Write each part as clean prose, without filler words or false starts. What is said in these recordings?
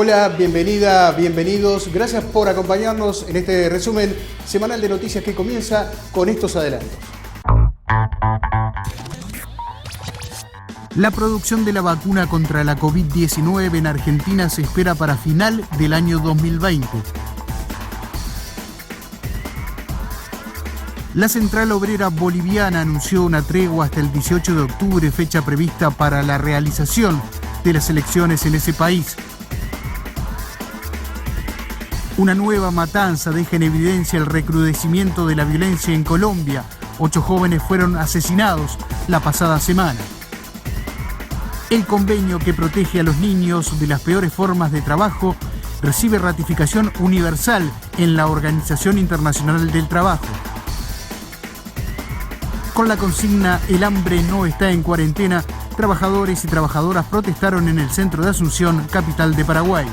Hola, bienvenida, bienvenidos. Gracias por acompañarnos en este resumen semanal de noticias que comienza con estos adelantos. La producción de la vacuna contra la COVID-19 en Argentina se espera para final del año 2020. La Central Obrera Boliviana anunció una tregua hasta el 18 de octubre, fecha prevista para la realización de las elecciones en ese país. Una nueva matanza deja en evidencia el recrudecimiento de la violencia en Colombia. 8 jóvenes fueron asesinados la pasada semana. El convenio que protege a los niños de las peores formas de trabajo recibe ratificación universal en la Organización Internacional del Trabajo. Con la consigna "El hambre no está en cuarentena", trabajadores y trabajadoras protestaron en el centro de Asunción, capital de Paraguay.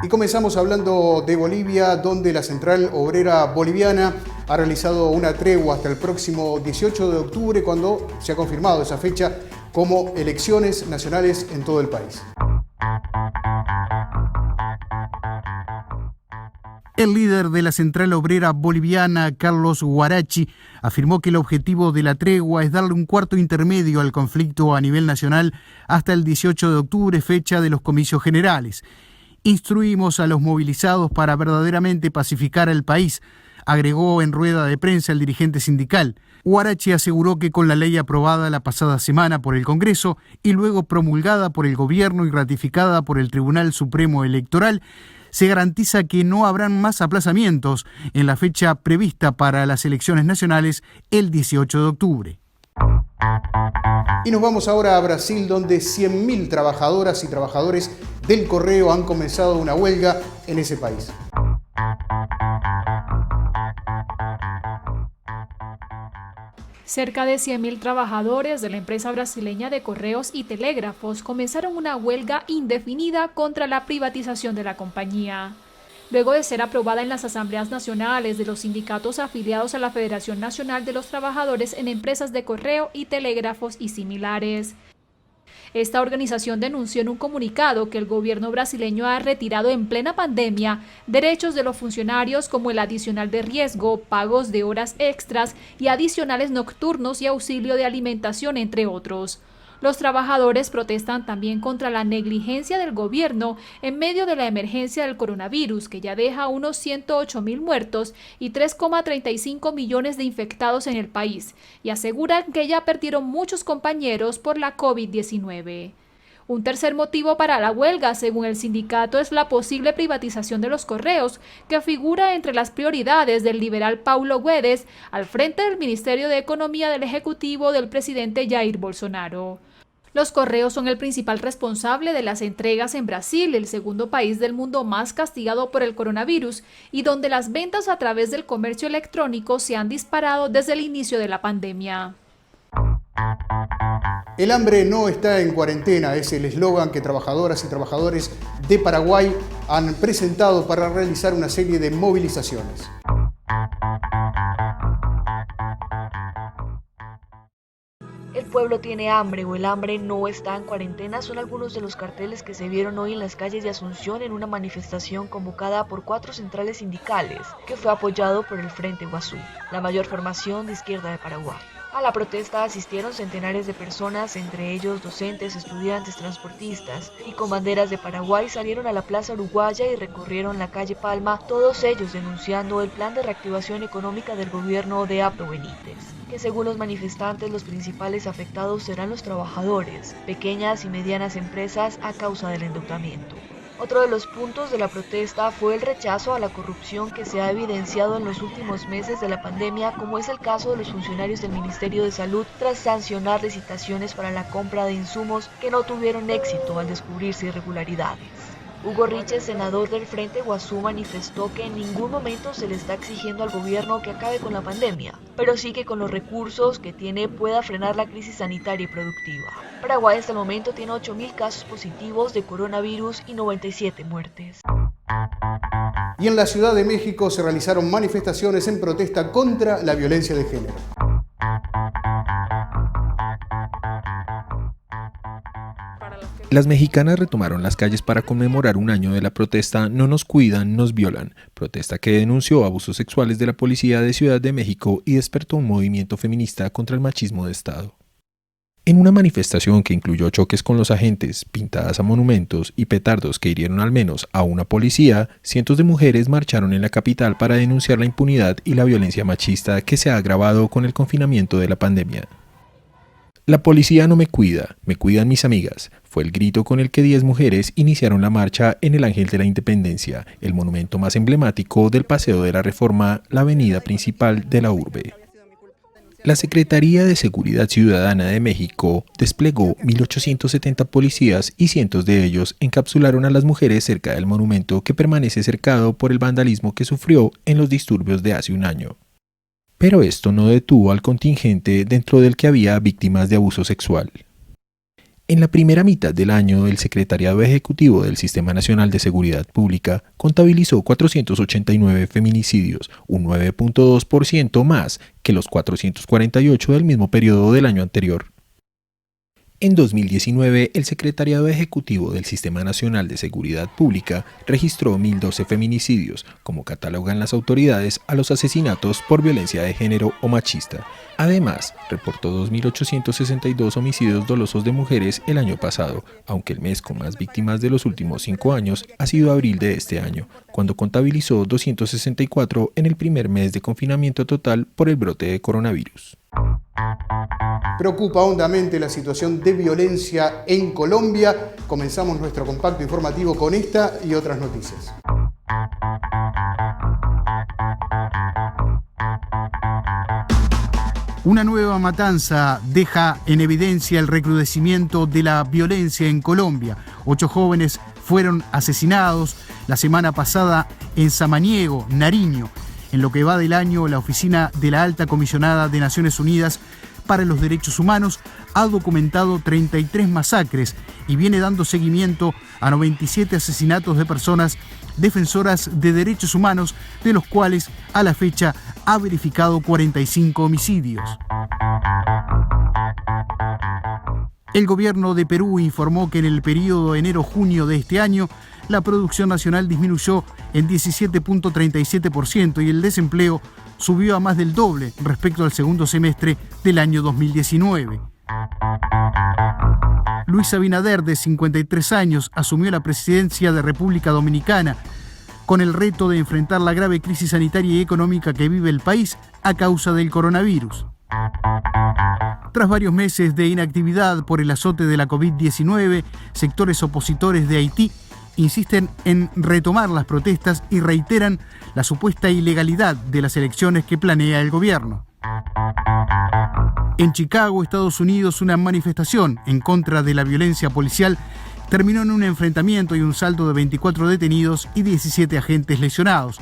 Y comenzamos hablando de Bolivia, donde la Central Obrera Boliviana ha realizado una tregua hasta el próximo 18 de octubre, cuando se ha confirmado esa fecha como elecciones nacionales en todo el país. El líder de la Central Obrera Boliviana, Carlos Huarachi, afirmó que el objetivo de la tregua es darle un cuarto intermedio al conflicto a nivel nacional hasta el 18 de octubre, fecha de los comicios generales. Instruimos a los movilizados para verdaderamente pacificar el país, agregó en rueda de prensa el dirigente sindical. Huarachi aseguró que con la ley aprobada la pasada semana por el Congreso y luego promulgada por el Gobierno y ratificada por el Tribunal Supremo Electoral, se garantiza que no habrán más aplazamientos en la fecha prevista para las elecciones nacionales el 18 de octubre. Y nos vamos ahora a Brasil, donde 100.000 trabajadoras y trabajadores del correo han comenzado una huelga en ese país. Cerca de 100.000 trabajadores de la empresa brasileña de correos y telégrafos comenzaron una huelga indefinida contra la privatización de la compañía. Luego de ser aprobada en las asambleas nacionales de los sindicatos afiliados a la Federación Nacional de los Trabajadores en Empresas de Correo y Telégrafos y similares. Esta organización denunció en un comunicado que el gobierno brasileño ha retirado en plena pandemia derechos de los funcionarios como el adicional de riesgo, pagos de horas extras y adicionales nocturnos y auxilio de alimentación, entre otros. Los trabajadores protestan también contra la negligencia del gobierno en medio de la emergencia del coronavirus, que ya deja unos 108.000 muertos y 3,35 millones de infectados en el país, y aseguran que ya perdieron muchos compañeros por la COVID-19. Un tercer motivo para la huelga, según el sindicato, es la posible privatización de los correos, que figura entre las prioridades del liberal Paulo Guedes al frente del Ministerio de Economía del Ejecutivo del presidente Jair Bolsonaro. Los correos son el principal responsable de las entregas en Brasil, el segundo país del mundo más castigado por el coronavirus, y donde las ventas a través del comercio electrónico se han disparado desde el inicio de la pandemia. El hambre no está en cuarentena es el eslogan que trabajadoras y trabajadores de Paraguay han presentado para realizar una serie de movilizaciones. El pueblo tiene hambre o el hambre no está en cuarentena son algunos de los carteles que se vieron hoy en las calles de Asunción en una manifestación convocada por 4 centrales sindicales que fue apoyado por el Frente Guazú, la mayor formación de izquierda de Paraguay. A la protesta asistieron centenares de personas, entre ellos docentes, estudiantes, transportistas, y con banderas de Paraguay salieron a la Plaza Uruguaya y recorrieron la calle Palma, todos ellos denunciando el plan de reactivación económica del gobierno de Abdo Benítez, que según los manifestantes los principales afectados serán los trabajadores, pequeñas y medianas empresas a causa del endeudamiento. Otro de los puntos de la protesta fue el rechazo a la corrupción que se ha evidenciado en los últimos meses de la pandemia, como es el caso de los funcionarios del Ministerio de Salud tras sancionar licitaciones para la compra de insumos que no tuvieron éxito al descubrirse irregularidades. Hugo Riches, senador del Frente Guazú, manifestó que en ningún momento se le está exigiendo al gobierno que acabe con la pandemia, pero sí que con los recursos que tiene pueda frenar la crisis sanitaria y productiva. Paraguay hasta el momento tiene 8.000 casos positivos de coronavirus y 97 muertes. Y en la Ciudad de México se realizaron manifestaciones en protesta contra la violencia de género. Las mexicanas retomaron las calles para conmemorar un año de la protesta No nos cuidan, nos violan, protesta que denunció abusos sexuales de la policía de Ciudad de México y despertó un movimiento feminista contra el machismo de Estado. En una manifestación que incluyó choques con los agentes, pintadas a monumentos y petardos que hirieron al menos a una policía, cientos de mujeres marcharon en la capital para denunciar la impunidad y la violencia machista que se ha agravado con el confinamiento de la pandemia. La policía no me cuida, me cuidan mis amigas, fue el grito con el que 10 mujeres iniciaron la marcha en el Ángel de la Independencia, el monumento más emblemático del Paseo de la Reforma, la avenida principal de la urbe. La Secretaría de Seguridad Ciudadana de México desplegó 1.870 policías y cientos de ellos encapsularon a las mujeres cerca del monumento que permanece cercado por el vandalismo que sufrió en los disturbios de hace un año. Pero esto no detuvo al contingente dentro del que había víctimas de abuso sexual. En la primera mitad del año, el Secretariado Ejecutivo del Sistema Nacional de Seguridad Pública contabilizó 489 feminicidios, un 9.2% más que los 448 del mismo periodo del año anterior. En 2019, el Secretariado Ejecutivo del Sistema Nacional de Seguridad Pública registró 1.012 feminicidios, como catalogan las autoridades a los asesinatos por violencia de género o machista. Además, reportó 2.862 homicidios dolosos de mujeres el año pasado, aunque el mes con más víctimas de los últimos 5 años ha sido abril de este año, cuando contabilizó 264 en el primer mes de confinamiento total por el brote de coronavirus. Preocupa hondamente la situación de violencia en Colombia. Comenzamos nuestro compacto informativo con esta y otras noticias. Una nueva matanza deja en evidencia el recrudecimiento de la violencia en Colombia. 8 jóvenes fueron asesinados la semana pasada en Samaniego, Nariño. En lo que va del año, la Oficina de la Alta Comisionada de Naciones Unidas para los Derechos Humanos ha documentado 33 masacres y viene dando seguimiento a 97 asesinatos de personas defensoras de derechos humanos, de los cuales a la fecha ha verificado 45 homicidios. El gobierno de Perú informó que en el periodo enero-junio de este año la producción nacional disminuyó en 17.37% y el desempleo subió a más del doble respecto al segundo semestre del año 2019. Luis Abinader, de 53 años, asumió la presidencia de República Dominicana con el reto de enfrentar la grave crisis sanitaria y económica que vive el país a causa del coronavirus. Tras varios meses de inactividad por el azote de la COVID-19, sectores opositores de Haití insisten en retomar las protestas y reiteran la supuesta ilegalidad de las elecciones que planea el gobierno. En Chicago, Estados Unidos, una manifestación en contra de la violencia policial terminó en un enfrentamiento y un saldo de 24 detenidos y 17 agentes lesionados.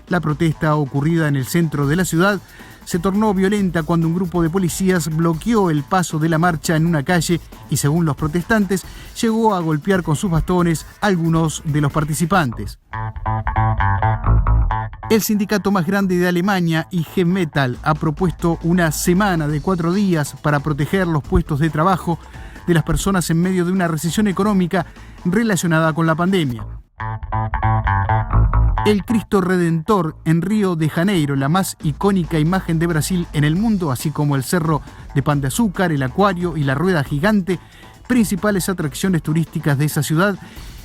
La protesta, ocurrida en el centro de la ciudad, se tornó violenta cuando un grupo de policías bloqueó el paso de la marcha en una calle y, según los protestantes, llegó a golpear con sus bastones a algunos de los participantes. El sindicato más grande de Alemania, IG Metall, ha propuesto una semana de 4 días para proteger los puestos de trabajo de las personas en medio de una recesión económica relacionada con la pandemia. El Cristo Redentor en Río de Janeiro, la más icónica imagen de Brasil en el mundo, así como el Cerro de Pan de Azúcar, el Acuario y la Rueda Gigante, principales atracciones turísticas de esa ciudad,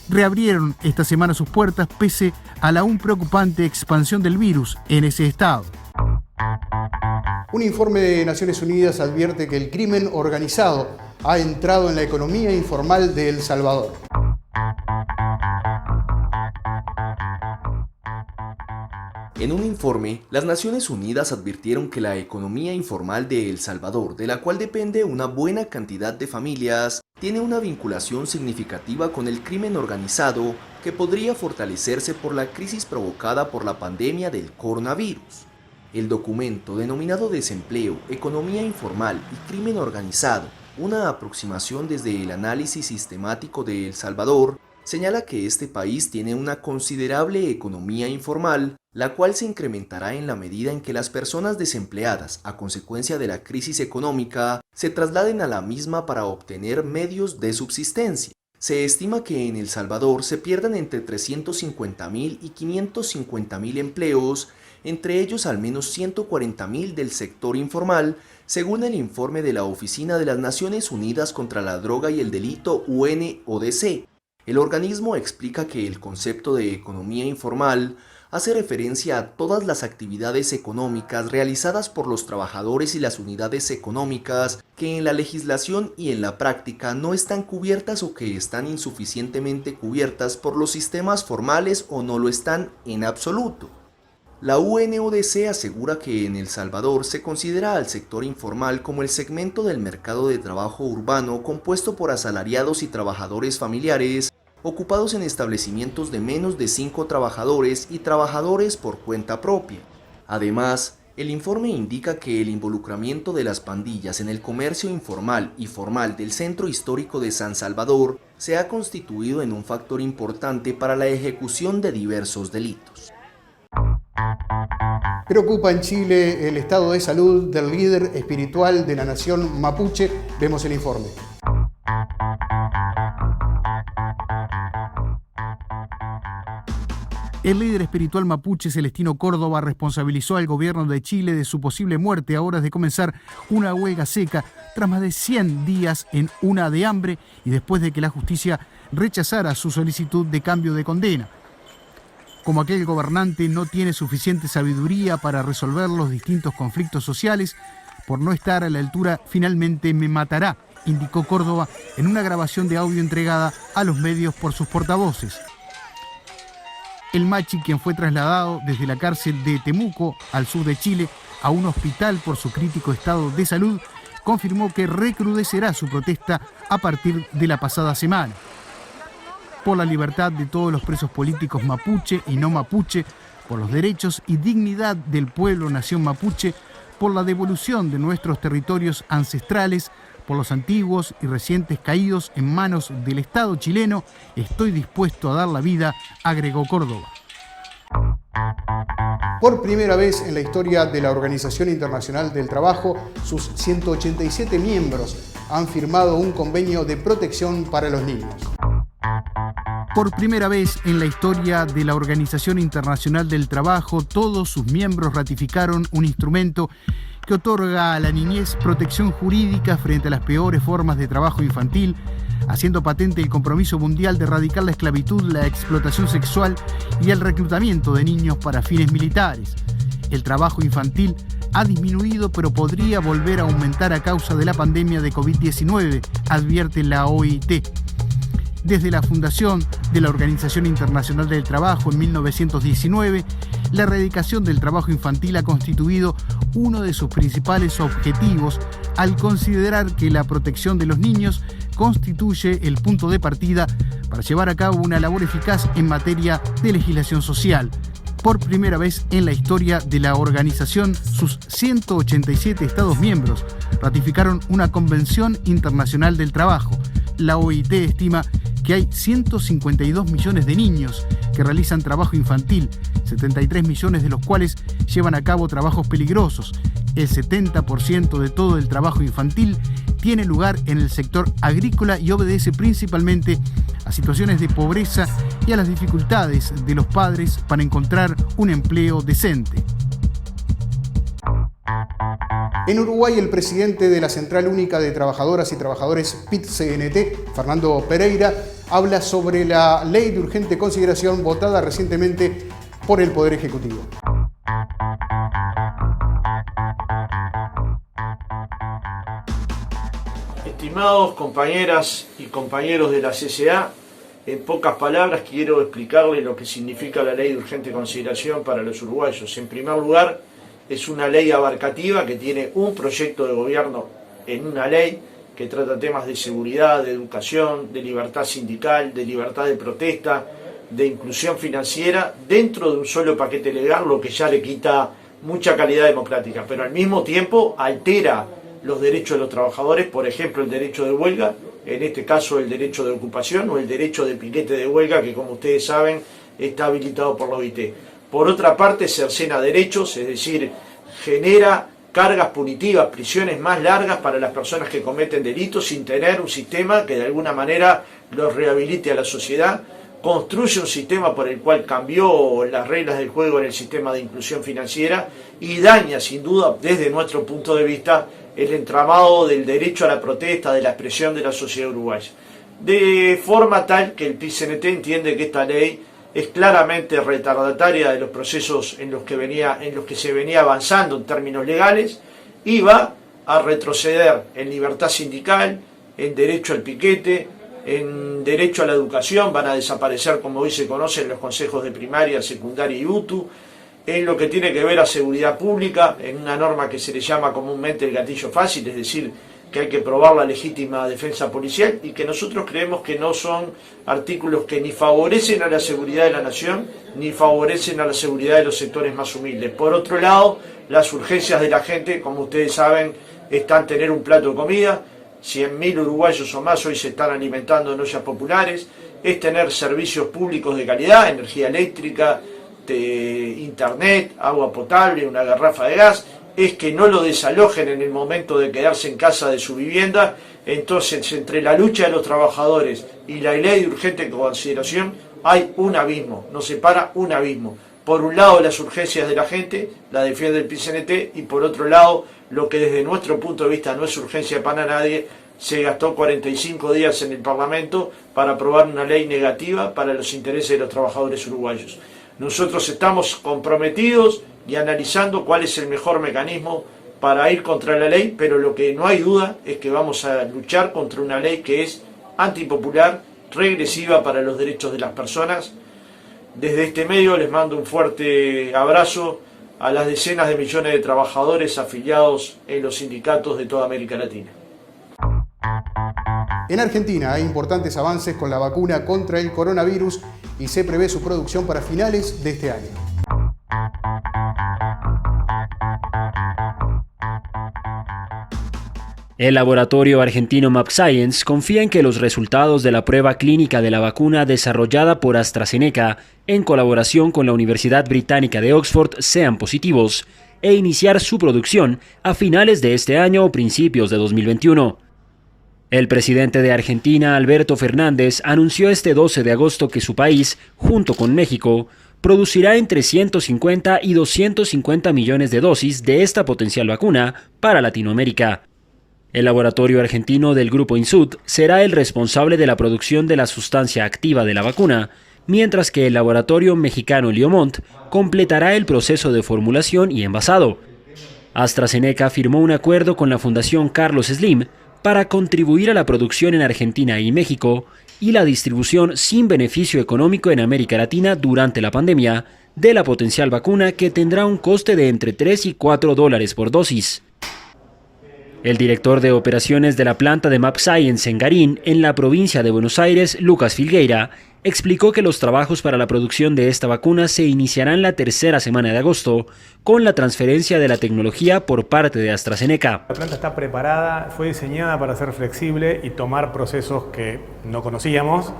reabrieron esta semana sus puertas pese a la aún preocupante expansión del virus en ese estado. Un informe de Naciones Unidas advierte que el crimen organizado ha entrado en la economía informal de El Salvador. En un informe, las Naciones Unidas advirtieron que la economía informal de El Salvador, de la cual depende una buena cantidad de familias, tiene una vinculación significativa con el crimen organizado que podría fortalecerse por la crisis provocada por la pandemia del coronavirus. El documento, denominado Desempleo, Economía Informal y Crimen Organizado, una aproximación desde el análisis sistemático de El Salvador, señala que este país tiene una considerable economía informal, la cual se incrementará en la medida en que las personas desempleadas a consecuencia de la crisis económica se trasladen a la misma para obtener medios de subsistencia. Se estima que en El Salvador se pierdan entre 350.000 y 550.000 empleos, entre ellos al menos 140.000 del sector informal, según el informe de la Oficina de las Naciones Unidas contra la Droga y el Delito UNODC. El organismo explica que el concepto de economía informal hace referencia a todas las actividades económicas realizadas por los trabajadores y las unidades económicas que en la legislación y en la práctica no están cubiertas o que están insuficientemente cubiertas por los sistemas formales o no lo están en absoluto. La UNODC asegura que en El Salvador se considera al sector informal como el segmento del mercado de trabajo urbano compuesto por asalariados y trabajadores familiares ocupados en establecimientos de menos de 5 trabajadores y trabajadores por cuenta propia. Además, el informe indica que el involucramiento de las pandillas en el comercio informal y formal del centro histórico de San Salvador se ha constituido en un factor importante para la ejecución de diversos delitos. Preocupa en Chile el estado de salud del líder espiritual de la nación mapuche. Vemos el informe. El líder espiritual mapuche Celestino Córdoba responsabilizó al gobierno de Chile de su posible muerte a horas de comenzar una huelga seca tras más de 100 días en una de hambre y después de que la justicia rechazara su solicitud de cambio de condena. Como aquel gobernante no tiene suficiente sabiduría para resolver los distintos conflictos sociales, por no estar a la altura, finalmente me matará, indicó Córdoba en una grabación de audio entregada a los medios por sus portavoces. El machi, quien fue trasladado desde la cárcel de Temuco, al sur de Chile, a un hospital por su crítico estado de salud, confirmó que recrudecerá su protesta a partir de la pasada semana. Por la libertad de todos los presos políticos mapuche y no mapuche, por los derechos y dignidad del pueblo nación mapuche, por la devolución de nuestros territorios ancestrales, por los antiguos y recientes caídos en manos del Estado chileno, estoy dispuesto a dar la vida, agregó Córdoba. Por primera vez en la historia de la Organización Internacional del Trabajo, sus 187 miembros han firmado un convenio de protección para los niños. Por primera vez en la historia de la Organización Internacional del Trabajo, todos sus miembros ratificaron un instrumento que otorga a la niñez protección jurídica frente a las peores formas de trabajo infantil, haciendo patente el compromiso mundial de erradicar la esclavitud, la explotación sexual y el reclutamiento de niños para fines militares. El trabajo infantil ha disminuido, pero podría volver a aumentar a causa de la pandemia de COVID-19, advierte la OIT. Desde la fundación de la Organización Internacional del Trabajo en 1919, la erradicación del trabajo infantil ha constituido uno de sus principales objetivos al considerar que la protección de los niños constituye el punto de partida para llevar a cabo una labor eficaz en materia de legislación social. Por primera vez en la historia de la organización, sus 187 Estados miembros ratificaron una Convención Internacional del Trabajo. La OIT estima que hay 152 millones de niños que realizan trabajo infantil, 73 millones de los cuales llevan a cabo trabajos peligrosos. El 70% de todo el trabajo infantil tiene lugar en el sector agrícola y obedece principalmente a situaciones de pobreza y a las dificultades de los padres para encontrar un empleo decente. En Uruguay, el presidente de la Central Única de Trabajadoras y Trabajadores PIT-CNT, Fernando Pereira, habla sobre la ley de urgente consideración votada recientemente por el Poder Ejecutivo. Estimados compañeras y compañeros de la CCA, en pocas palabras quiero explicarles lo que significa la ley de urgente consideración para los uruguayos. En primer lugar, es una ley abarcativa que tiene un proyecto de gobierno en una ley que trata temas de seguridad, de educación, de libertad sindical, de libertad de protesta, de inclusión financiera, dentro de un solo paquete legal, lo que ya le quita mucha calidad democrática, pero al mismo tiempo altera los derechos de los trabajadores, por ejemplo el derecho de huelga, en este caso el derecho de ocupación o el derecho de piquete de huelga, que como ustedes saben está habilitado por la OIT. Por otra parte, cercena derechos, es decir, genera cargas punitivas, prisiones más largas para las personas que cometen delitos sin tener un sistema que de alguna manera los rehabilite a la sociedad, construye un sistema por el cual cambió las reglas del juego en el sistema de inclusión financiera y daña sin duda desde nuestro punto de vista el entramado del derecho a la protesta, de la expresión de la sociedad uruguaya. De forma tal que el PIT-CNT entiende que esta ley es claramente retardataria de los procesos en los que se venía avanzando en términos legales y va a retroceder en libertad sindical, en derecho al piquete, en derecho a la educación. Van a desaparecer, como hoy se conocen, los consejos de primaria, secundaria y UTU, en lo que tiene que ver a seguridad pública, en una norma que se le llama comúnmente el gatillo fácil, es decir, que hay que probar la legítima defensa policial y que nosotros creemos que no son artículos que ni favorecen a la seguridad de la nación ni favorecen a la seguridad de los sectores más humildes. Por otro lado, las urgencias de la gente, como ustedes saben, están tener un plato de comida. 100.000 uruguayos o más hoy se están alimentando en ollas populares, es tener servicios públicos de calidad, energía eléctrica, internet, agua potable, una garrafa de gas, es que no lo desalojen en el momento de quedarse en casa de su vivienda. Entonces, entre la lucha de los trabajadores y la ley de urgente consideración hay un abismo, nos separa un abismo. Por un lado las urgencias de la gente, la defiende el PIT-CNT, y por otro lado, lo que desde nuestro punto de vista no es urgencia para nadie, se gastó 45 días en el Parlamento para aprobar una ley negativa para los intereses de los trabajadores uruguayos. Nosotros estamos comprometidos y analizando cuál es el mejor mecanismo para ir contra la ley, pero lo que no hay duda es que vamos a luchar contra una ley que es antipopular, regresiva para los derechos de las personas. Desde este medio les mando un fuerte abrazo a las decenas de millones de trabajadores afiliados en los sindicatos de toda América Latina. En Argentina hay importantes avances con la vacuna contra el coronavirus y se prevé su producción para finales de este año. El laboratorio argentino mAbxience confía en que los resultados de la prueba clínica de la vacuna desarrollada por AstraZeneca en colaboración con la Universidad Británica de Oxford sean positivos e iniciar su producción a finales de este año o principios de 2021. El presidente de Argentina, Alberto Fernández, anunció este 12 de agosto que su país, junto con México, producirá entre 150 y 250 millones de dosis de esta potencial vacuna para Latinoamérica. El laboratorio argentino del grupo Insud será el responsable de la producción de la sustancia activa de la vacuna, mientras que el laboratorio mexicano Liomont completará el proceso de formulación y envasado. AstraZeneca firmó un acuerdo con la Fundación Carlos Slim para contribuir a la producción en Argentina y México y la distribución sin beneficio económico en América Latina durante la pandemia de la potencial vacuna, que tendrá un coste de entre $3 y $4 por dosis. El director de operaciones de la planta de mAbxience en Garín, en la provincia de Buenos Aires, Lucas Filgueira, explicó que los trabajos para la producción de esta vacuna se iniciarán la tercera semana de agosto, con la transferencia de la tecnología por parte de AstraZeneca. La planta está preparada, fue diseñada para ser flexible y tomar procesos que no conocíamos.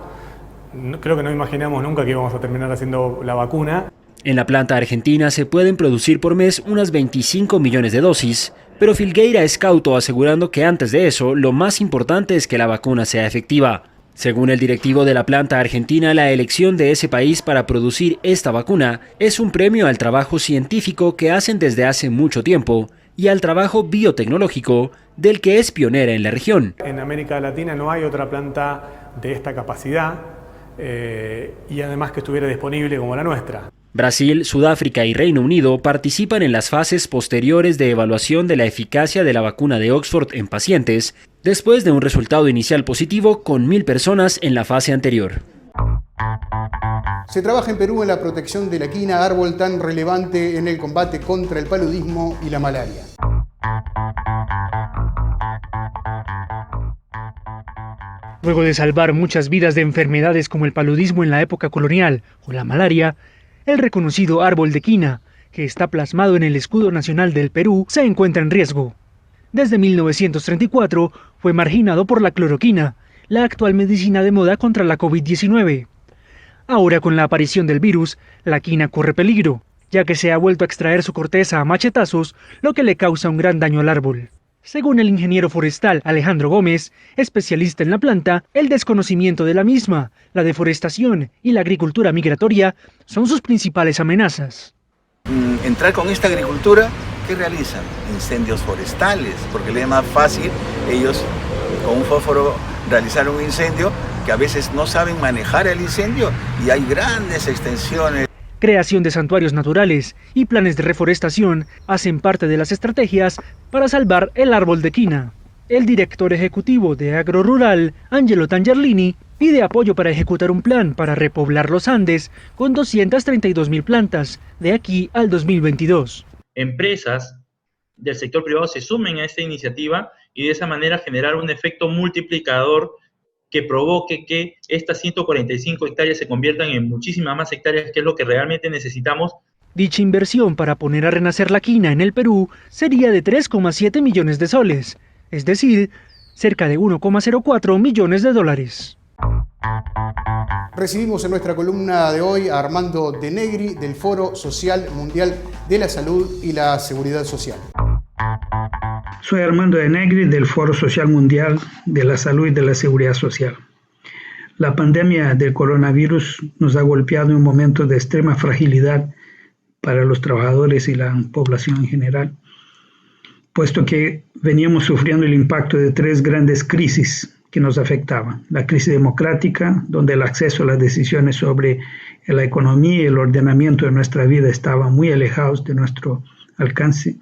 Creo que no imaginamos nunca que íbamos a terminar haciendo la vacuna. En la planta argentina se pueden producir por mes unas 25 millones de dosis, pero Filgueira es cauto, asegurando que antes de eso, lo más importante es que la vacuna sea efectiva. Según el directivo de la planta argentina, la elección de ese país para producir esta vacuna es un premio al trabajo científico que hacen desde hace mucho tiempo y al trabajo biotecnológico del que es pionera en la región. En América Latina no hay otra planta de esta capacidad y además que estuviera disponible como la nuestra. Brasil, Sudáfrica y Reino Unido participan en las fases posteriores de evaluación de la eficacia de la vacuna de Oxford en pacientes, después de un resultado inicial positivo con 1.000 personas en la fase anterior. Se trabaja en Perú en la protección de la quina, árbol tan relevante en el combate contra el paludismo y la malaria. Luego de salvar muchas vidas de enfermedades como el paludismo en la época colonial o la malaria, el reconocido árbol de quina, que está plasmado en el escudo nacional del Perú, se encuentra en riesgo. Desde 1934 fue marginado por la cloroquina, la actual medicina de moda contra la COVID-19. Ahora, con la aparición del virus, la quina corre peligro, ya que se ha vuelto a extraer su corteza a machetazos, lo que le causa un gran daño al árbol. Según el ingeniero forestal Alejandro Gómez, especialista en la planta, el desconocimiento de la misma, la deforestación y la agricultura migratoria son sus principales amenazas. Entrar con esta agricultura, ¿qué realizan? Incendios forestales, porque les es más fácil ellos con un fósforo realizar un incendio que a veces no saben manejar el incendio y hay grandes extensiones. Creación de santuarios naturales y planes de reforestación hacen parte de las estrategias para salvar el árbol de quina. El director ejecutivo de Agrorural, Angelo Tangerlini, pide apoyo para ejecutar un plan para repoblar los Andes con 232.000 plantas de aquí al 2022. Empresas del sector privado se sumen a esta iniciativa y de esa manera generar un efecto multiplicador que provoque que estas 145 hectáreas se conviertan en muchísimas más hectáreas, que es lo que realmente necesitamos. Dicha inversión para poner a renacer la quina en el Perú sería de 3,7 millones de soles, es decir, cerca de 1,04 millones de dólares. Recibimos en nuestra columna de hoy a Armando De Negri del Foro Social Mundial de la Salud y la Seguridad Social. Soy Armando De Negri del Foro Social Mundial de la Salud y de la Seguridad Social. La pandemia del coronavirus nos ha golpeado en un momento de extrema fragilidad para los trabajadores y la población en general, puesto que veníamos sufriendo el impacto de tres grandes crisis que nos afectaban. La crisis democrática, donde el acceso a las decisiones sobre la economía y el ordenamiento de nuestra vida estaban muy alejados de nuestro alcance.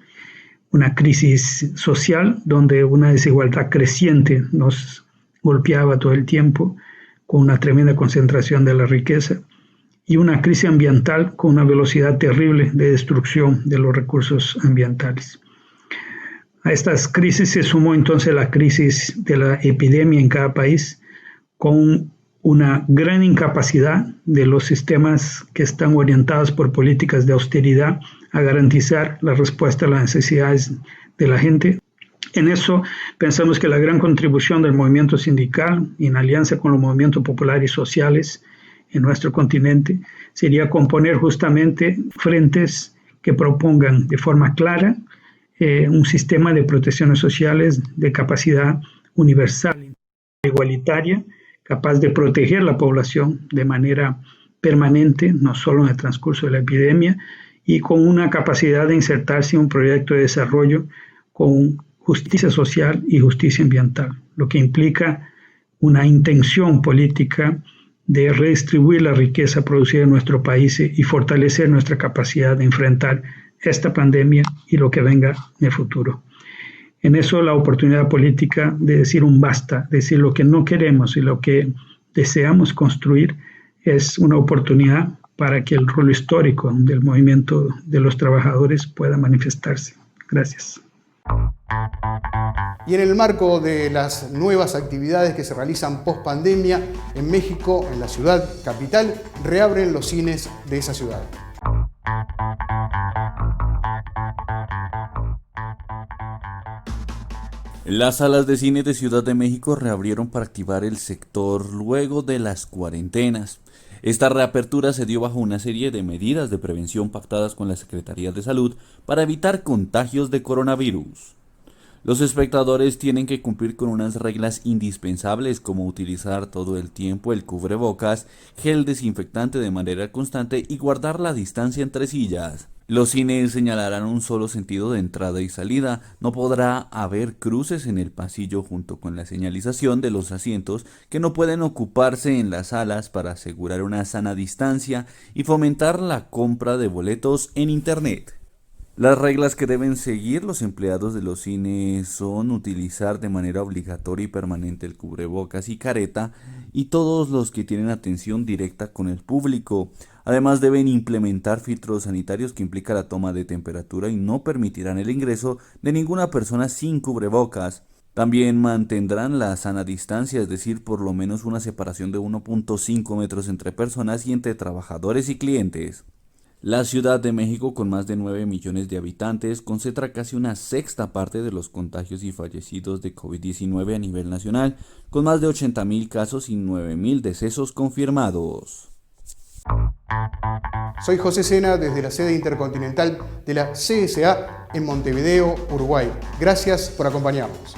Una crisis social, donde una desigualdad creciente nos golpeaba todo el tiempo, con una tremenda concentración de la riqueza. Y una crisis ambiental con una velocidad terrible de destrucción de los recursos ambientales. A estas crisis se sumó entonces la crisis de la epidemia en cada país, con una gran incapacidad de los sistemas que están orientados por políticas de austeridad a garantizar la respuesta a las necesidades de la gente. En eso pensamos que la gran contribución del movimiento sindical, en alianza con los movimientos populares y sociales en nuestro continente, sería componer justamente frentes que propongan de forma clara un sistema de protecciones sociales de capacidad universal, igualitaria, capaz de proteger la población de manera permanente, no solo en el transcurso de la epidemia, y con una capacidad de insertarse en un proyecto de desarrollo con justicia social y justicia ambiental, lo que implica una intención política de redistribuir la riqueza producida en nuestro país y fortalecer nuestra capacidad de enfrentar esta pandemia y lo que venga en el futuro. En eso la oportunidad política de decir un basta, decir lo que no queremos y lo que deseamos construir, es una oportunidad para que el rol histórico del movimiento de los trabajadores pueda manifestarse. Gracias. Y en el marco de las nuevas actividades que se realizan post pandemia, en México, en la ciudad capital, reabren los cines de esa ciudad. Las salas de cine de Ciudad de México reabrieron para activar el sector luego de las cuarentenas. Esta reapertura se dio bajo una serie de medidas de prevención pactadas con la Secretaría de Salud para evitar contagios de coronavirus. Los espectadores tienen que cumplir con unas reglas indispensables como utilizar todo el tiempo el cubrebocas, gel desinfectante de manera constante y guardar la distancia entre sillas. Los cines señalarán un solo sentido de entrada y salida, no podrá haber cruces en el pasillo junto con la señalización de los asientos que no pueden ocuparse en las salas para asegurar una sana distancia y fomentar la compra de boletos en internet. Las reglas que deben seguir los empleados de los cines son utilizar de manera obligatoria y permanente el cubrebocas y careta y todos los que tienen atención directa con el público. Además deben implementar filtros sanitarios que implica la toma de temperatura y no permitirán el ingreso de ninguna persona sin cubrebocas. También mantendrán la sana distancia, es decir, por lo menos una separación de 1.5 metros entre personas y entre trabajadores y clientes. La Ciudad de México, con más de 9 millones de habitantes, concentra casi una sexta parte de los contagios y fallecidos de COVID-19 a nivel nacional, con más de 80.000 casos y 9.000 decesos confirmados. Soy José Sena desde la sede intercontinental de la CSA en Montevideo, Uruguay. Gracias por acompañarnos.